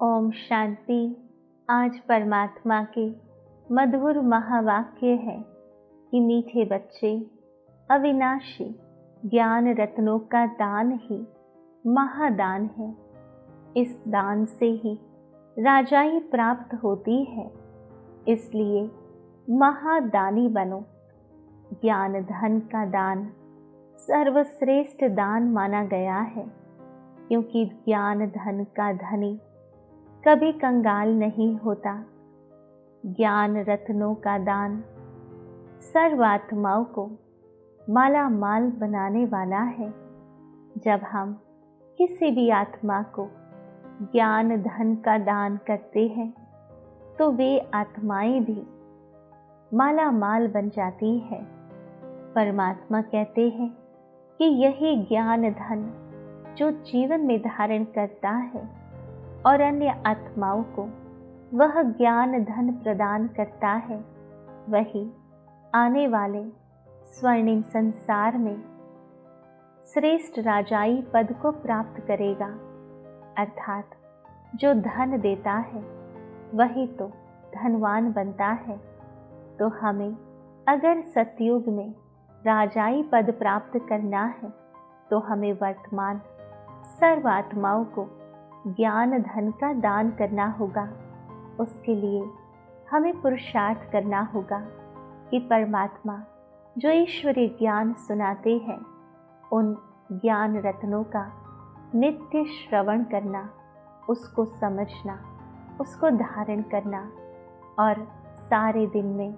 ओम शांति। आज परमात्मा के मधुर महावाक्य है कि मीठे बच्चे, अविनाशी ज्ञान रत्नों का दान ही महादान है। इस दान से ही राजाई प्राप्त होती है, इसलिए महादानी बनो। ज्ञान धन का दान सर्वश्रेष्ठ दान माना गया है, क्योंकि ज्ञान धन का धनी कभी कंगाल नहीं होता। ज्ञान रत्नों का दान सर्वात्माओं को माला माल बनाने वाला है। जब हम किसी भी आत्मा को ज्ञान धन का दान करते हैं तो वे आत्माएं भी माला माल बन जाती है। परमात्मा कहते हैं कि यही ज्ञान धन जो जीवन में धारण करता है और अन्य आत्माओं को वह ज्ञान धन प्रदान करता है, वही आने वाले स्वर्णिम संसार में श्रेष्ठ राजाई पद को प्राप्त करेगा। अर्थात जो धन देता है वही तो धनवान बनता है। तो हमें अगर सतयुग में राजाई पद प्राप्त करना है तो हमें वर्तमान सर्व आत्माओं को ज्ञान धन का दान करना होगा। उसके लिए हमें पुरुषार्थ करना होगा कि परमात्मा जो ईश्वरीय ज्ञान सुनाते हैं उन ज्ञान रत्नों का नित्य श्रवण करना, उसको समझना, उसको धारण करना और सारे दिन में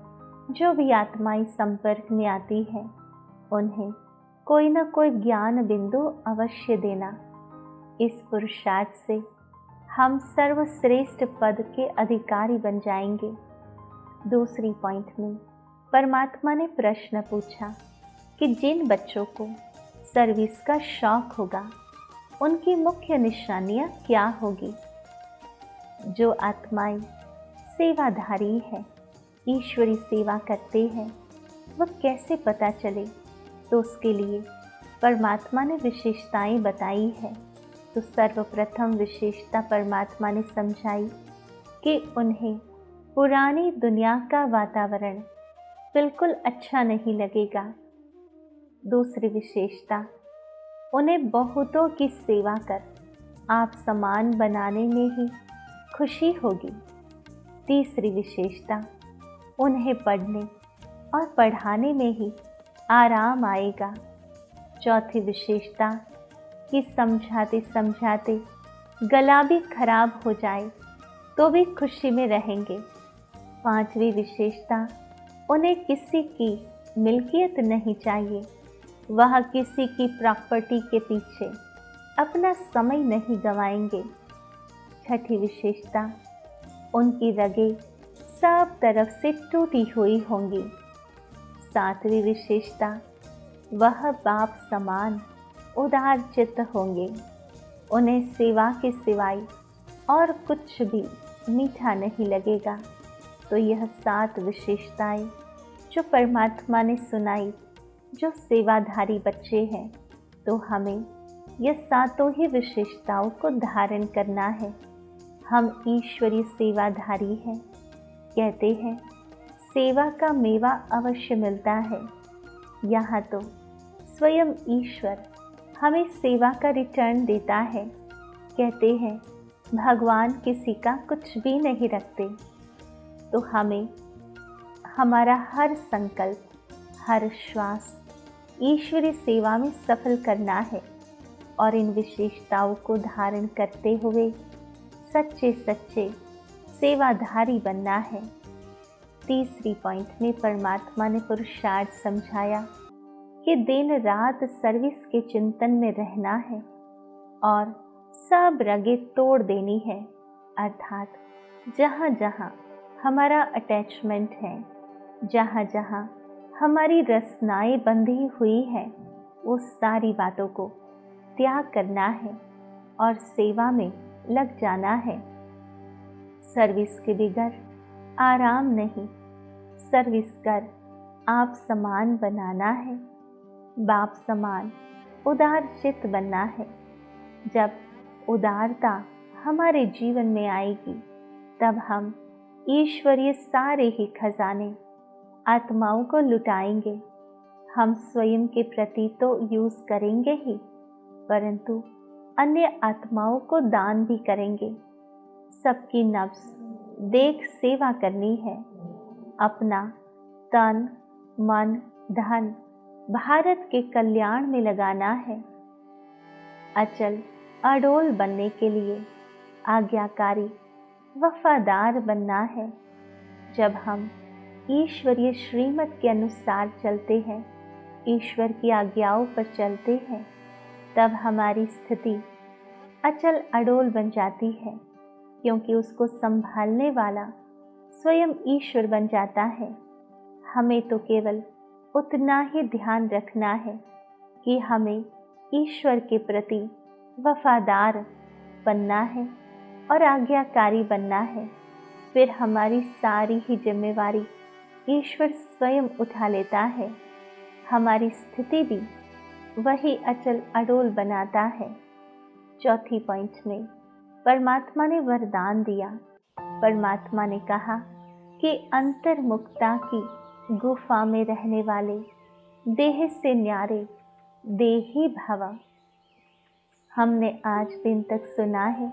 जो भी आत्माएं संपर्क में आती हैं उन्हें कोई न कोई ज्ञान बिंदु अवश्य देना। इस पुरुषार्थ से हम सर्वश्रेष्ठ पद के अधिकारी बन जाएंगे। दूसरी पॉइंट में परमात्मा ने प्रश्न पूछा कि जिन बच्चों को सर्विस का शौक होगा उनकी मुख्य निशानियां क्या होगी। जो आत्माएं सेवाधारी है, ईश्वरी सेवा करते हैं, वह कैसे पता चले। तो उसके लिए परमात्मा ने विशेषताएं बताई है। तो सर्वप्रथम विशेषता परमात्मा ने समझाई कि उन्हें पुरानी दुनिया का वातावरण बिल्कुल अच्छा नहीं लगेगा। दूसरी विशेषता, उन्हें बहुतों की सेवा कर आप समान बनाने में ही खुशी होगी। तीसरी विशेषता, उन्हें पढ़ने और पढ़ाने में ही आराम आएगा। चौथी विशेषता कि समझाते समझाते गला भी खराब हो जाए तो भी खुशी में रहेंगे। पांचवी विशेषता, उन्हें किसी की मिल्कियत नहीं चाहिए, वह किसी की प्रॉपर्टी के पीछे अपना समय नहीं गंवाएंगे। छठी विशेषता, उनकी रगें सब तरफ से टूटी हुई होंगी। सातवीं विशेषता, वह बाप समान उदार चित्त होंगे, उन्हें सेवा के सिवाय और कुछ भी मीठा नहीं लगेगा। तो यह 7 विशेषताएं जो परमात्मा ने सुनाई, जो सेवाधारी बच्चे हैं, तो हमें यह 7 ही विशेषताओं को धारण करना है। हम ईश्वरीय सेवाधारी हैं। कहते हैं सेवा का मेवा अवश्य मिलता है। यहाँ तो स्वयं ईश्वर हमें सेवा का रिटर्न देता है। कहते हैं भगवान किसी का कुछ भी नहीं रखते। तो हमें हमारा हर संकल्प, हर श्वास ईश्वरीय सेवा में सफल करना है और इन विशेषताओं को धारण करते हुए सच्चे सच्चे सेवाधारी बनना है। तीसरी पॉइंट में परमात्मा ने पुरुषार्थ समझाया कि दिन रात सर्विस के चिंतन में रहना है और सब रगें तोड़ देनी है। अर्थात जहाँ जहाँ हमारा अटैचमेंट है, जहाँ जहाँ हमारी रसनाएं बंधी हुई है, वो सारी बातों को त्याग करना है और सेवा में लग जाना है। सर्विस के बगैर आराम नहीं, सर्विस कर आप समान बनाना है, बाप समान उदार चित्त बनना है। जब उदारता हमारे जीवन में आएगी, तब हम ईश्वरीय सारे ही खजाने आत्माओं को लुटाएंगे। हम स्वयं के प्रति तो यूज करेंगे ही, परंतु अन्य आत्माओं को दान भी करेंगे। सबकी नफ्स देख सेवा करनी है। अपना तन मन धन भारत के कल्याण में लगाना है। अचल अडोल बनने के लिए आज्ञाकारी वफादार बनना है। जब हम ईश्वरीय श्रीमत के अनुसार चलते हैं, ईश्वर की आज्ञाओं पर चलते हैं, तब हमारी स्थिति अचल अडोल बन जाती है, क्योंकि उसको संभालने वाला स्वयं ईश्वर बन जाता है। हमें तो केवल उतना ही ध्यान रखना है कि हमें ईश्वर के प्रति वफादार बनना है और आज्ञाकारी बनना है। फिर हमारी सारी ही जिम्मेवारी ईश्वर स्वयं उठा लेता है। हमारी स्थिति भी वही अचल अडोल बनाता है। चौथी पॉइंट में परमात्मा ने वरदान दिया। परमात्मा ने कहा कि अंतर्मुक्ता की गुफा में रहने वाले देह से न्यारे देही भव। हमने आज दिन तक सुना है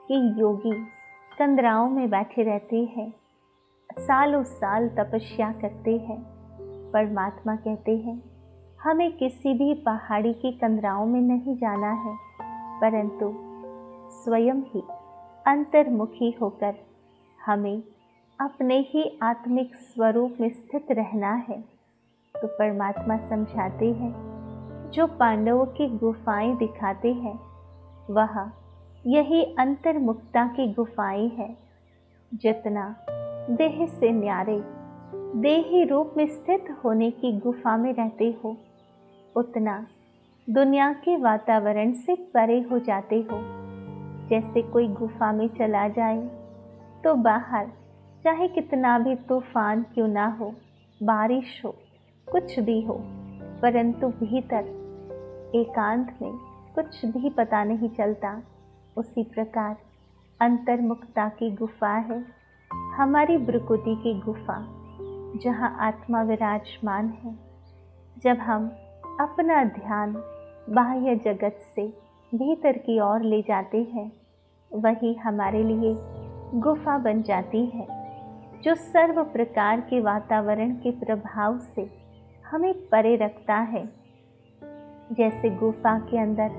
कि योगी कंदराओं में बैठे रहते हैं, सालों साल तपस्या करते हैं। परमात्मा कहते हैं हमें किसी भी पहाड़ी की कंदराओं में नहीं जाना है, परंतु स्वयं ही अंतर्मुखी होकर हमें अपने ही आत्मिक स्वरूप में स्थित रहना है। तो परमात्मा समझाते हैं, जो पांडवों की गुफाएं दिखाते हैं वह यही अंतर्मुक्ता की गुफाएं हैं। जितना देह से न्यारे देही रूप में स्थित होने की गुफा में रहते हो, उतना दुनिया के वातावरण से परे हो जाते हो। जैसे कोई गुफा में चला जाए तो बाहर चाहे कितना भी तूफान क्यों ना हो, बारिश हो, कुछ भी हो, परंतु भीतर एकांत में कुछ भी पता नहीं चलता। उसी प्रकार अंतर्मुक्ता की गुफा है हमारी ब्रकुटी की गुफा, जहाँ आत्मा विराजमान है। जब हम अपना ध्यान बाह्य जगत से भीतर की ओर ले जाते हैं, वही हमारे लिए गुफा बन जाती है, जो सर्व प्रकार के वातावरण के प्रभाव से हमें परे रखता है। जैसे गुफा के अंदर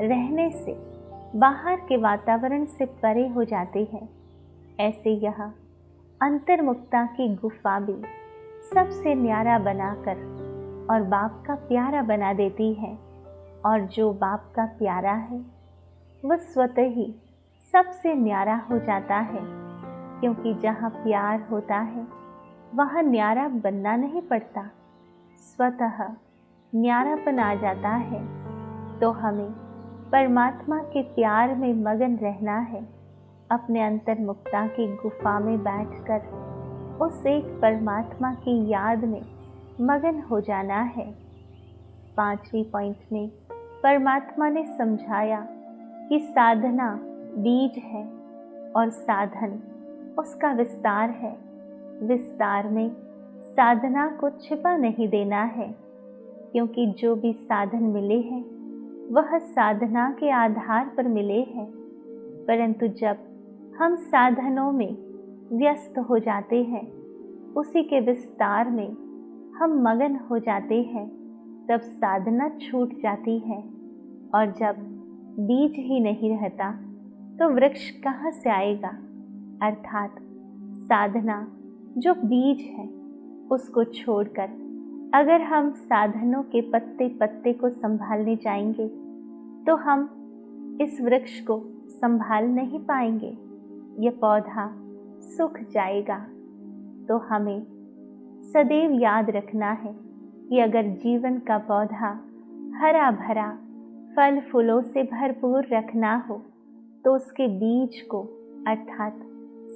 रहने से बाहर के वातावरण से परे हो जाते हैं, ऐसे यह अंतर्मुक्ता की गुफा भी सबसे न्यारा बनाकर और बाप का प्यारा बना देती है। और जो बाप का प्यारा है वह स्वतः ही सबसे न्यारा हो जाता है, क्योंकि जहाँ प्यार होता है वहाँ न्यारा बनना नहीं पड़ता, स्वतः न्यारापन आ जाता है। तो हमें परमात्मा के प्यार में मगन रहना है। अपने अंतर्मुक्ता की गुफा में बैठकर उस एक परमात्मा की याद में मगन हो जाना है। 5वीं पॉइंट में परमात्मा ने समझाया कि साधना बीज है और साधन उसका विस्तार है। विस्तार में साधना को छिपा नहीं देना है, क्योंकि जो भी साधन मिले हैं वह साधना के आधार पर मिले हैं। परंतु जब हम साधनों में व्यस्त हो जाते हैं, उसी के विस्तार में हम मगन हो जाते हैं, तब साधना छूट जाती है। और जब बीज ही नहीं रहता तो वृक्ष कहाँ से आएगा। अर्थात साधना जो बीज है उसको छोड़कर अगर हम साधनों के पत्ते पत्ते को संभालने जाएंगे तो हम इस वृक्ष को संभाल नहीं पाएंगे, यह पौधा सूख जाएगा। तो हमें सदैव याद रखना है कि अगर जीवन का पौधा हरा भरा फल फूलों से भरपूर रखना हो तो उसके बीज को अर्थात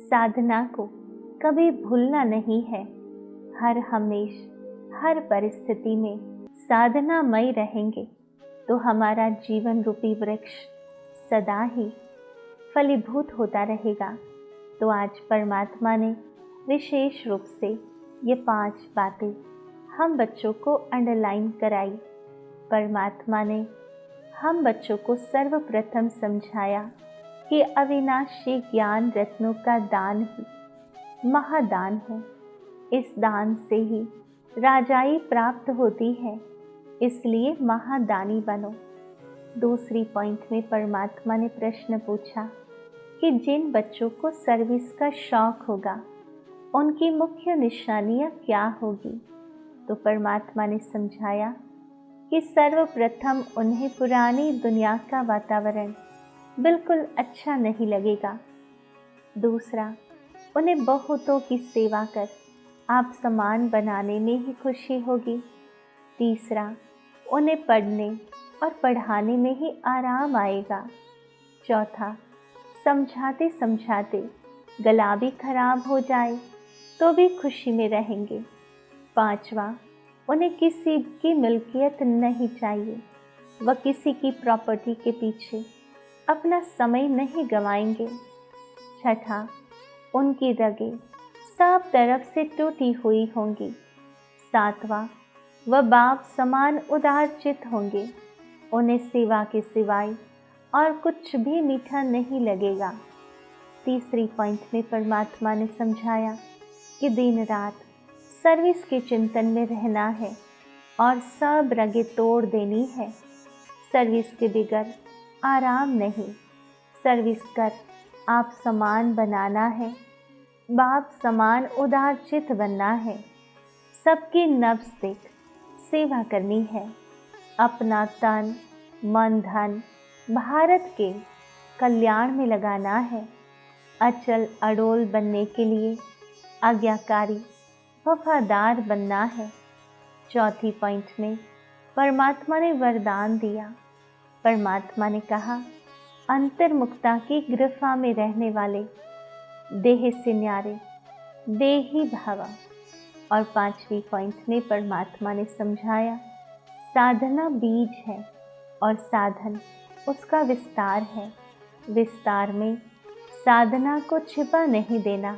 साधना को कभी भूलना नहीं है। हर हमेश हर परिस्थिति में साधनामय रहेंगे तो हमारा जीवन रूपी वृक्ष सदा ही फलीभूत होता रहेगा। तो आज परमात्मा ने विशेष रूप से ये 5 बातें हम बच्चों को अंडरलाइन कराई। परमात्मा ने हम बच्चों को सर्वप्रथम समझाया कि अविनाशी ज्ञान रत्नों का दान ही महादान है। इस दान से ही राजाई प्राप्त होती है, इसलिए महादानी बनो। दूसरी पॉइंट में परमात्मा ने प्रश्न पूछा कि जिन बच्चों को सर्विस का शौक होगा उनकी मुख्य निशानियां क्या होगी। तो परमात्मा ने समझाया कि सर्वप्रथम उन्हें पुरानी दुनिया का वातावरण बिल्कुल अच्छा नहीं लगेगा। दूसरा, उन्हें बहुतों की सेवा कर आप समान बनाने में ही खुशी होगी। तीसरा, उन्हें पढ़ने और पढ़ाने में ही आराम आएगा। चौथा, समझाते समझाते गला भी खराब हो जाए तो भी खुशी में रहेंगे। पांचवा, उन्हें किसी की मिल्कियत नहीं चाहिए, वह किसी की प्रॉपर्टी के पीछे अपना समय नहीं गंवाएंगे। छठा, उनकी रगें सब तरफ से टूटी हुई होंगी। सातवां, वह बाप समान उदारचित होंगे, उन्हें सेवा के सिवाय और कुछ भी मीठा नहीं लगेगा। तीसरी पॉइंट में परमात्मा ने समझाया कि दिन रात सर्विस के चिंतन में रहना है और सब रगें तोड़ देनी है। सर्विस के बगैर आराम नहीं, सर्विस कर आप समान बनाना है, बाप समान उदारचित बनना है, सबकी नब्ज देख सेवा करनी है, अपना तन मन धन भारत के कल्याण में लगाना है, अचल अडोल बनने के लिए आज्ञाकारी वफादार बनना है। चौथी पॉइंट में परमात्मा ने वरदान दिया। परमात्मा ने कहा, अंतर्मुक्ता की गृफा में रहने वाले देह से न्यारे देही भव। और पांचवी पॉइंट में परमात्मा ने समझाया, साधना बीज है और साधन उसका विस्तार है। विस्तार में साधना को छिपा नहीं देना।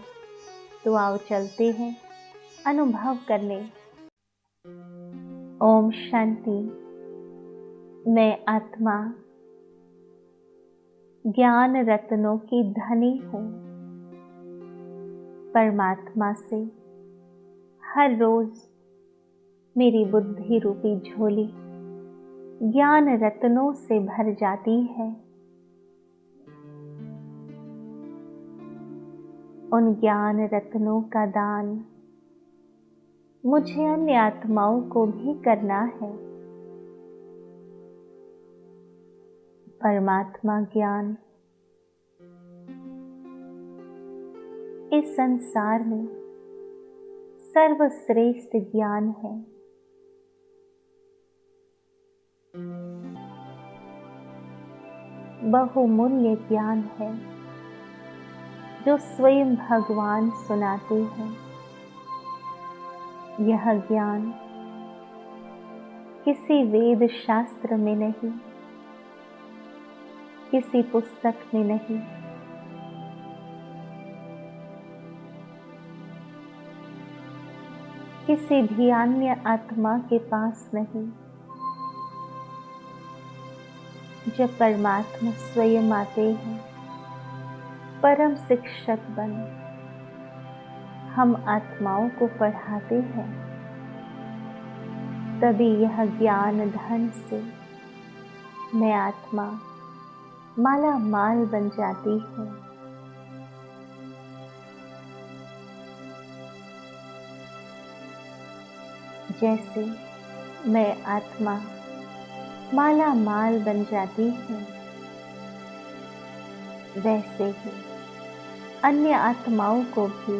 तो आओ चलते हैं अनुभव करने। ओम शांति। मैं आत्मा ज्ञान रत्नों की धनी हूँ। परमात्मा से हर रोज मेरी बुद्धि रूपी झोली ज्ञान रत्नों से भर जाती है। उन ज्ञान रत्नों का दान मुझे अन्य आत्माओं को भी करना है। परमात्मा ज्ञान इस संसार में सर्वश्रेष्ठ ज्ञान है। बहुमूल्य ज्ञान है जो स्वयं भगवान सुनाते हैं। यह ज्ञान किसी वेद शास्त्र में नहीं, किसी पुस्तक में नहीं, किसी भी अन्य आत्मा के पास नहीं। जब परमात्मा स्वयं आते हैं परम शिक्षक बन, हम आत्माओं को पढ़ाते हैं, तभी यह ज्ञान धन से मैं आत्मा माला माल बन जाती हूँ। जैसे मैं आत्मा माला माल बन जाती हूँ, वैसे ही अन्य आत्माओं को भी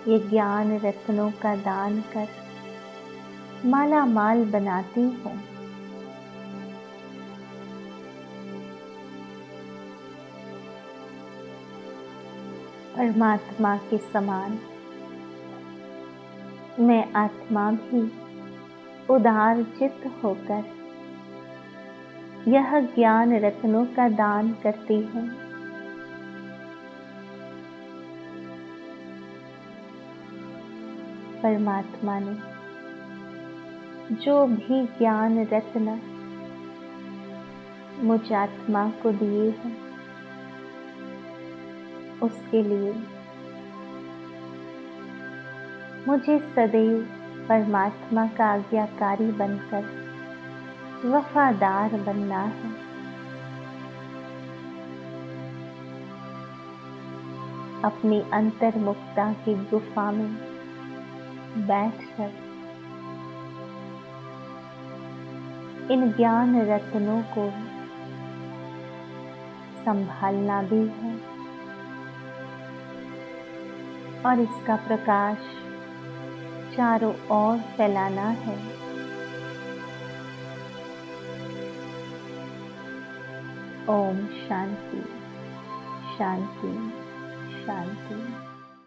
ये ज्ञान रत्नों का दान कर माला माल बनाती हूँ। परमात्मा के समान मैं आत्मा भी उदार चित्त होकर यह ज्ञान रत्नों का दान करती हूँ। परमात्मा ने जो भी ज्ञान रत्न मुझ आत्मा को दिए हैं, उसके लिए मुझे सदैव परमात्मा का आज्ञाकारी बनकर वफादार बनना है। अपनी अंतर्मुखता की गुफा में बैठकर इन ज्ञान रत्नों को संभालना भी है और इसका प्रकाश चारों ओर फैलाना है। ओम शांति शांति शांति।